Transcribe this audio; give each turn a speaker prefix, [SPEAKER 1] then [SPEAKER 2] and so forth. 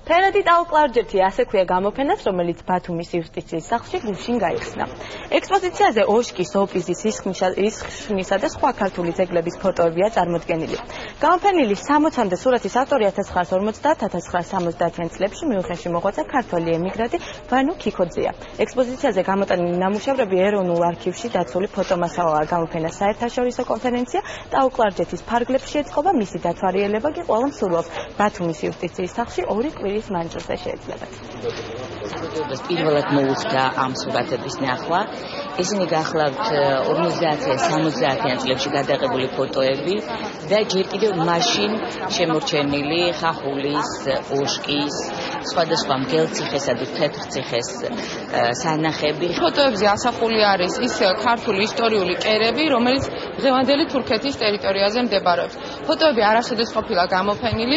[SPEAKER 1] ფერადი ტაო-კლარჯეთი ასე ქვია გამოფენას, რომელიც ბათუმის იუსტიციის სახლში გუშინ გაიხსნა. ექსპოზიციაზე ოშკის, ოპიზის, ისხნისა და სხვა ქართული ძეგლების ფოტოებია წარმოდგენილი. გამოფენილი 60-მდე სურათის ავტორი 1950-1970 წლებში მიუნხენში მოღვაწე ქართველი ემიგრანტი ვანო ქიქოძეა. ექსპოზიციაზე გამოტანილი ნამუშევრები ეროვნულ არქივში დაცული ფოტომასალაა. გამოფენას საერთაშორისო კონფერენცია ტაო-კლარჯეთის ფარგლებში ეწყობა, მისი დათვალიერება კი ყველა მსურველს ბათუმის იუსტიციის სახლში 2 კვირის მანძილზე შეეძლებათ.
[SPEAKER 2] პირველად მოუწდა ამ სურათების ნახვა. ისინი გახლავთ 50-60-იან წლებში გადაღებული ფოტოები და ჯერ კიდევ მაშინ შემორჩენილი ხახულის, ოშკის, სხვადასხვა მგელციხესა და თეთრციხეს სანახები.
[SPEAKER 3] ფოტოებზე ასახული არის ის ქართული ისტორიული კერები, რომელიც დღევანდელი თურქეთის ტერიტორიაზე მდებარეობს. ფოტოები არასოდეს ყოფილა გამოფენილი.